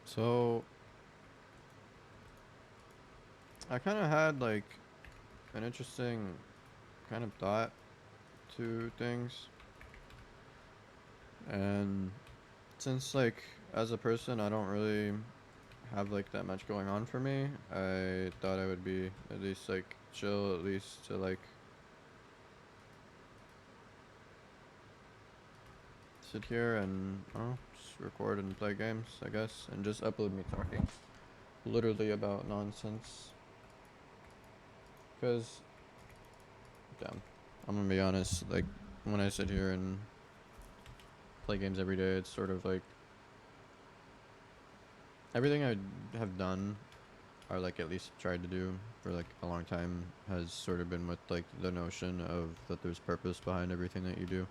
So I kind of had like an interesting kind of thought to things, and since like as a person I don't really have like that much going on for me, I thought I would be at least like chill at least to like sit here and just record and play games, I guess, and just upload me talking literally about nonsense. Cause damn, I'm gonna be honest, like when I sit here and play games every day, it's sort of like everything I have done or like at least tried to do for like a long time has sort of been with like the notion of that there's purpose behind everything that you do.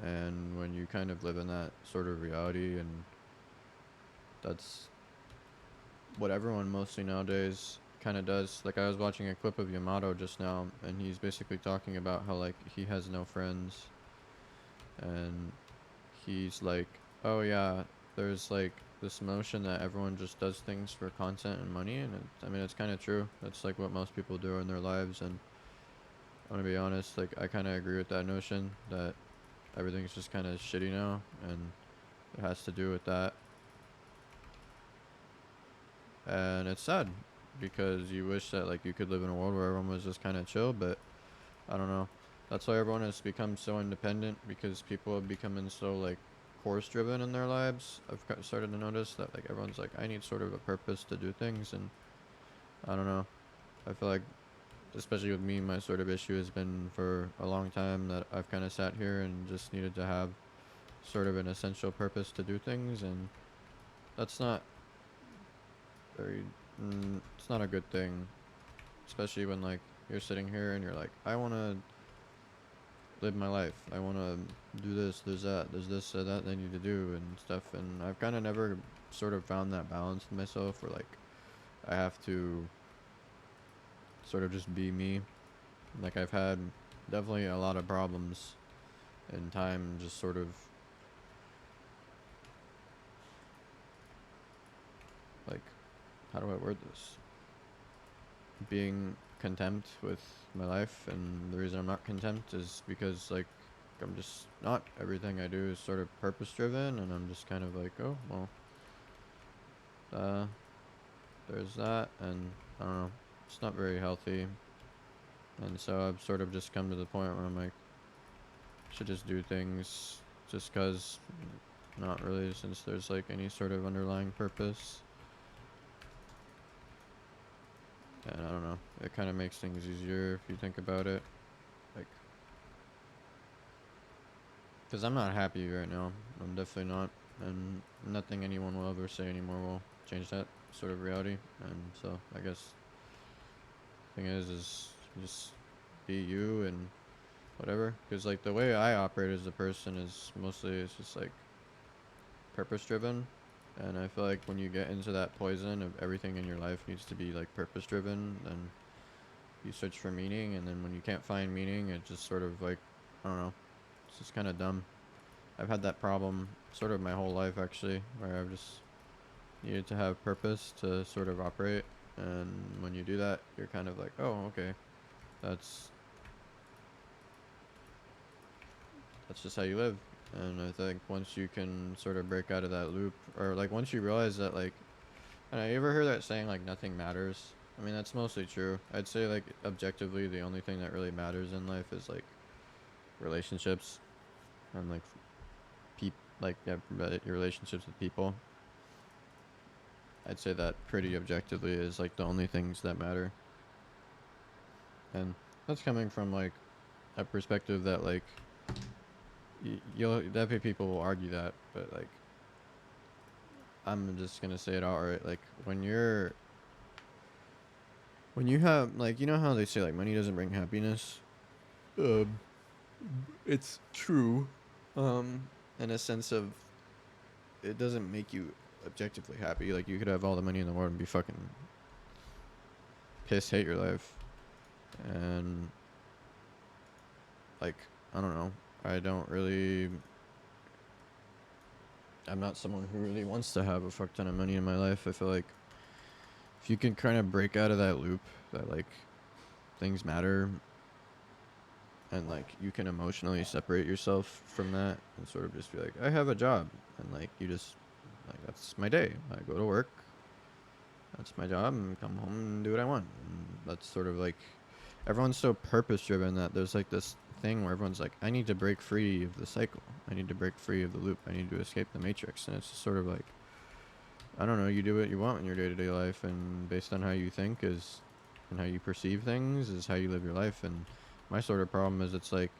And when you kind of live in that sort of reality, and that's what everyone mostly nowadays kind of does. Like I was watching a clip of Yamato just now, and he's basically talking about how like he has no friends, and he's like, oh yeah, there's like this notion that everyone just does things for content and money, and I mean it's kind of true. That's like what most people do in their lives, and I'm gonna be honest, like I kind of agree with that notion that everything's just kind of shitty now, and it has to do with that, and it's sad because you wish that like you could live in a world where everyone was just kind of chill, but I don't know. That's why everyone has become so independent, because people have becoming so like course driven in their lives. I've started to notice that like everyone's like, I need sort of a purpose to do things, and I don't know. I feel like, especially with me, my sort of issue has been for a long time that I've kind of sat here and just needed to have sort of an essential purpose to do things, and that's not very. It's not a good thing, especially when like you're sitting here and you're like, I want to live my life. I want to do this, there's that, there's this, that I need to do and stuff. And I've kind of never sort of found that balance in myself where like I have to sort of just be me. Like I've had definitely a lot of problems in time, just sort of like, how do I word this? Being content with my life. And the reason I'm not content is because like I'm just not, everything I do is sort of purpose driven, and I'm just kind of like, oh well, uh there's that, and I don't know, it's not very healthy. And so I've sort of just come to the point where I'm like, I should just do things just because, not really, since there's like any sort of underlying purpose. And I don't know, it kind of makes things easier if you think about it. Like, because I'm not happy right now. I'm definitely not. And nothing anyone will ever say anymore will change that sort of reality. And so I guess the thing is just be you and whatever, because like the way I operate as a person is mostly it's just like purpose driven, and I feel like when you get into that poison of everything in your life needs to be like purpose driven, then you search for meaning, and then when you can't find meaning, it just sort of like, I don't know, it's just kind of dumb. I've had that problem sort of my whole life actually, where I've just needed to have purpose to sort of operate, and when you do that you're kind of like, oh okay, that's that's just how you live. And I think once you can sort of break out of that loop, or like once you realize that, like, I don't know, you ever heard that saying like nothing matters? I mean, that's mostly true. I'd say like objectively, the only thing that really matters in life is like relationships, and like like yeah, your relationships with people. I'd say that pretty objectively is like the only things that matter. And that's coming from like a perspective that like you'll definitely people will argue that, but like I'm just gonna say it outright. Like when you have like, you know how they say like money doesn't bring happiness. Um, it's true. Um, in a sense of it doesn't make you objectively happy. Like you could have all the money in the world and be fucking pissed, hate your life, and like I don't know. I don't really I'm not someone who really wants to have a fuck ton of money in my life. I feel like if you can kind of break out of that loop that like things matter and like you can emotionally separate yourself from that and sort of just be like, I have a job, and like you just like that's my day. I go to work, that's my job, and come home and do what I want. And that's sort of like everyone's so purpose driven that there's like this thing where everyone's like, I need to break free of the cycle. I need to break free of the loop. I need to escape the matrix. And it's just sort of like, I don't know, you do what you want in your day to day life, and based on how you think is and how you perceive things is how you live your life. And my sort of problem is it's like,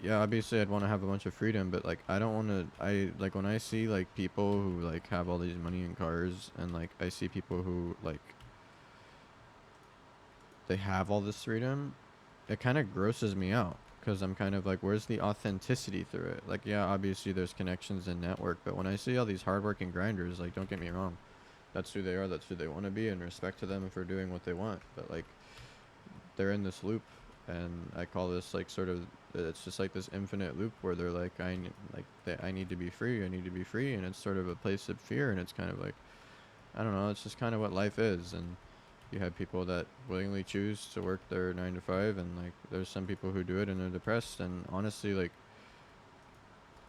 yeah, obviously I'd want to have a bunch of freedom, but like I don't want to. I like when I see like people who like have all these money and cars, and like I see people who like they have all this freedom, it kind of grosses me out because I'm kind of like, where's the authenticity through it? Like, yeah, obviously there's connections and network, but when I see all these hardworking grinders, like, don't get me wrong, that's who they are, that's who they want to be, and respect to them for doing what they want. But like, they're in this loop, and I call this like sort of, it's just like this infinite loop where they're like, I need to be free, I need to be free, and it's sort of a place of fear, and it's kind of like, I don't know, it's just kind of what life is. And you have people that willingly choose to work their 9 to 5, and like there's some people who do it and they're depressed. And honestly, like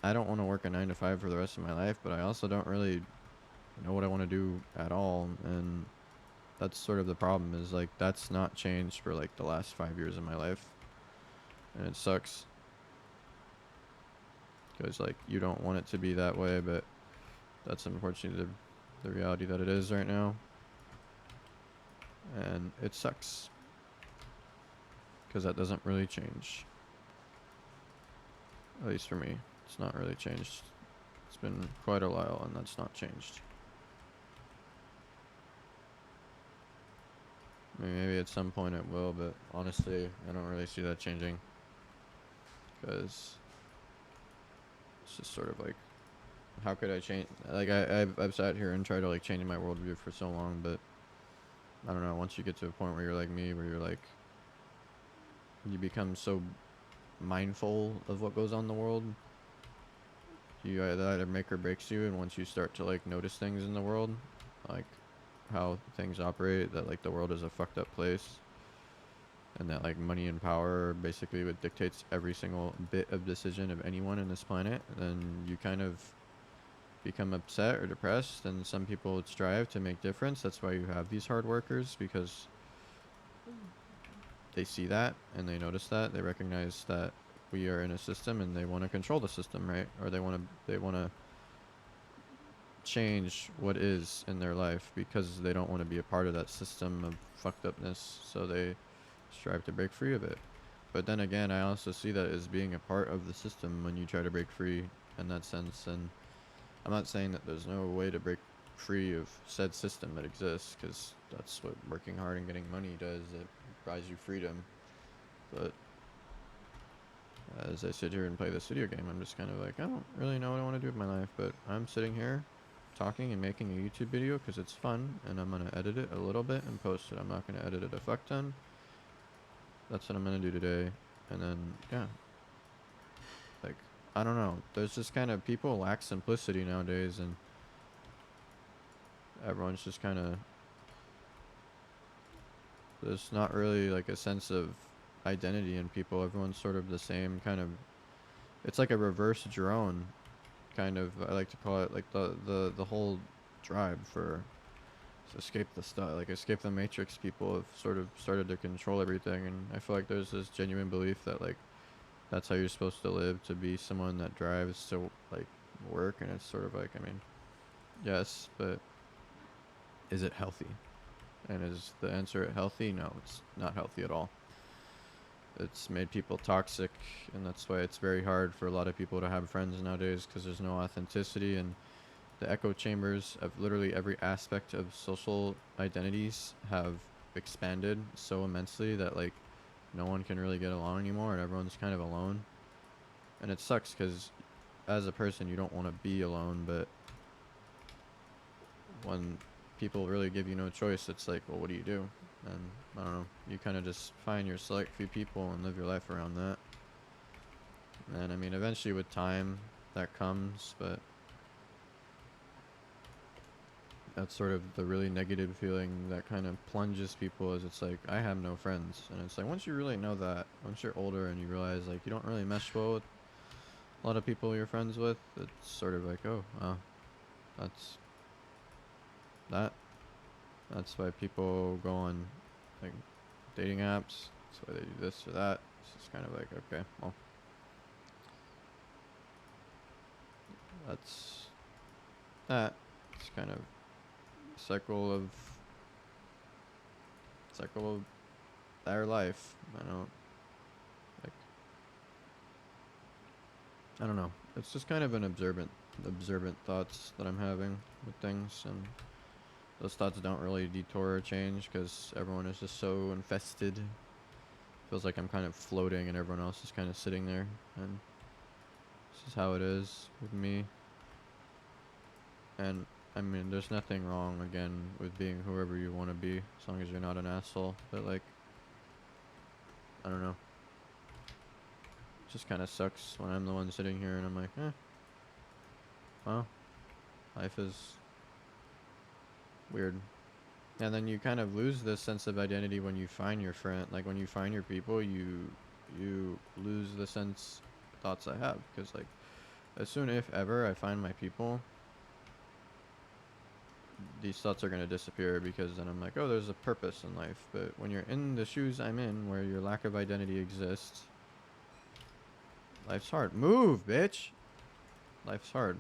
I don't want to work a 9 to 5 for the rest of my life, but I also don't really know what I want to do at all. And that's sort of the problem, is like that's not changed for like the last 5 years of my life, and it sucks because like you don't want it to be that way, but that's unfortunately the reality that it is right now, and it sucks because that doesn't really change. At least for me, it's not really changed. It's been quite a while, and that's not changed. I mean, maybe at some point it will, but honestly, I don't really see that changing. Because it's just sort of like, how could I change? Like, I've sat here and tried to, like, change my worldview for so long, but I don't know. Once you get to a point where you're like me, where you're like, you become so mindful of what goes on in the world, you either make or breaks you. And once you start to, like, notice things in the world, like, how things operate, that, like, the world is a fucked up place, and that like money and power basically what dictates every single bit of decision of anyone in this planet, then you kind of become upset or depressed. And some people strive to make difference. That's why you have these hard workers, because they see that and they notice that, they recognize that we are in a system and they want to control the system, right? Or they want to change what is in their life because they don't want to be a part of that system of fucked upness, so they strive to break free of it. But then again, I also see that as being a part of the system when you try to break free in that sense. And I'm not saying that there's no way to break free of said system that exists, because that's what working hard and getting money does. It buys you freedom. But as I sit here and play this video game, I'm just kind of like, I don't really know what I want to do with my life, but I'm sitting here talking and making a YouTube video because it's fun, and I'm going to edit it a little bit and post it. I'm not going to edit it a fuck ton. That's what I'm going to do today. And then, yeah. Like, I don't know. There's just kind of, people lack simplicity nowadays, and everyone's just kind of, there's not really like a sense of identity in people. Everyone's sort of the same kind of, it's like a reverse drone kind of, I like to call it, like the whole drive for escape the stuff, like escape the matrix. People have sort of started to control everything, and I feel like there's this genuine belief that like that's how you're supposed to live, to be someone that drives to like work. And it's sort of like, I mean, yes, but is it healthy? And is the answer healthy? No, it's not healthy at all. It's made people toxic, and that's why it's very hard for a lot of people to have friends nowadays, because there's no authenticity. And the echo chambers of literally every aspect of social identities have expanded so immensely that like no one can really get along anymore, and everyone's kind of alone. And it sucks because as a person you don't want to be alone, but when people really give you no choice, it's like, well, what do you do? And I don't know, you kind of just find your select few people and live your life around that. And I mean, eventually with time that comes, but that's sort of the really negative feeling that kind of plunges people, is it's like, I have no friends. And it's like, once you really know that, once you're older and you realize like you don't really mesh well with a lot of people you're friends with, it's sort of like, oh, that's that. That's why people go on like dating apps. That's why they do this or that. It's just kind of like, okay, well, that's that. It's kind of cycle of their life. Like I don't know. It's just kind of an observant thoughts that I'm having with things, and those thoughts don't really detour or change because everyone is just so infested. Feels like I'm kind of floating and everyone else is kind of sitting there, and this is how it is with me. And I mean, there's nothing wrong again with being whoever you want to be, as long as you're not an asshole. But like, I don't know. It just kind of sucks when I'm the one sitting here and I'm like, well, life is weird. And then you kind of lose this sense of identity when you find your friend. Like when you find your people, you lose the sense thoughts I have, because like as soon if ever I find my people, these thoughts are going to disappear, because then I'm like, oh, there's a purpose in life. But when you're in the shoes I'm in, where your lack of identity exists, life's hard. Move, bitch. Life's hard.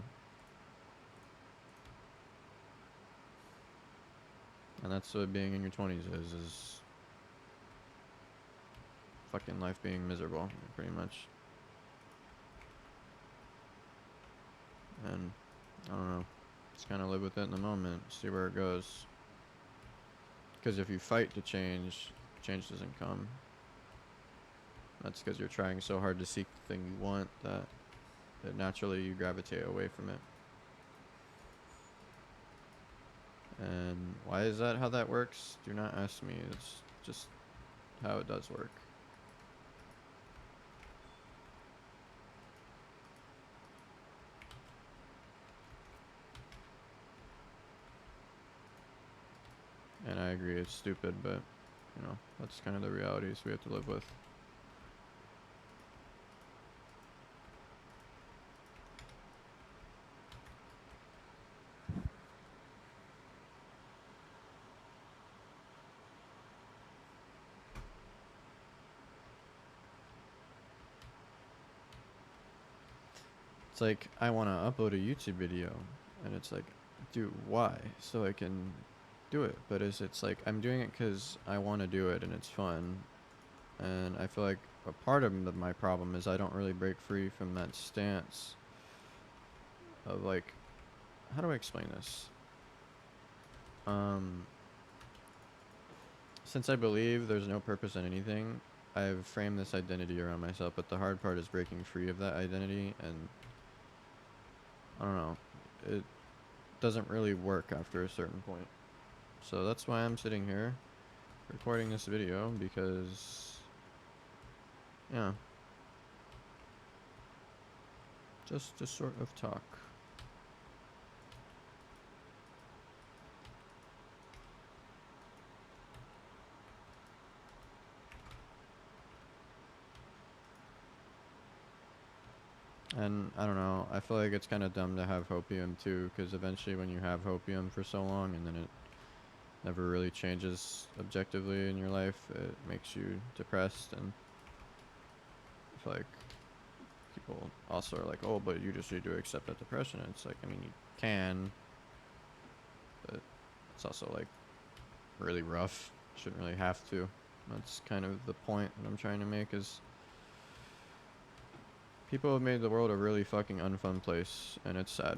And that's what being in your 20s is fucking life being miserable, pretty much. And I don't know. Just kind of live with it in the moment, see where it goes. Because if you fight to change, change doesn't come. That's because you're trying so hard to seek the thing you want that naturally you gravitate away from it. And why is that how that works? Do not ask me. It's just how it does work. And I agree, it's stupid, but, you know, that's kind of the realities we have to live with. It's like, I want to upload a YouTube video, and it's like, dude, why? So I can do it. But it's like, I'm doing it because I want to do it, and it's fun. And I feel like a part of my problem is I don't really break free from that stance of like, how do I explain this? Since I believe there's no purpose in anything, I've framed this identity around myself, but the hard part is breaking free of that identity, and I don't know, it doesn't really work after a certain point. So that's why I'm sitting here recording this video, because, yeah, just to sort of talk. And I don't know, I feel like it's kind of dumb to have hopium too, because eventually when you have hopium for so long and then it never really changes objectively in your life, it makes you depressed. And I feel like people also are like, oh, but you just need to accept that depression. And it's like, I mean, you can, but it's also like really rough. Shouldn't really have to. That's kind of the point that I'm trying to make, is people have made the world a really fucking unfun place, and it's sad.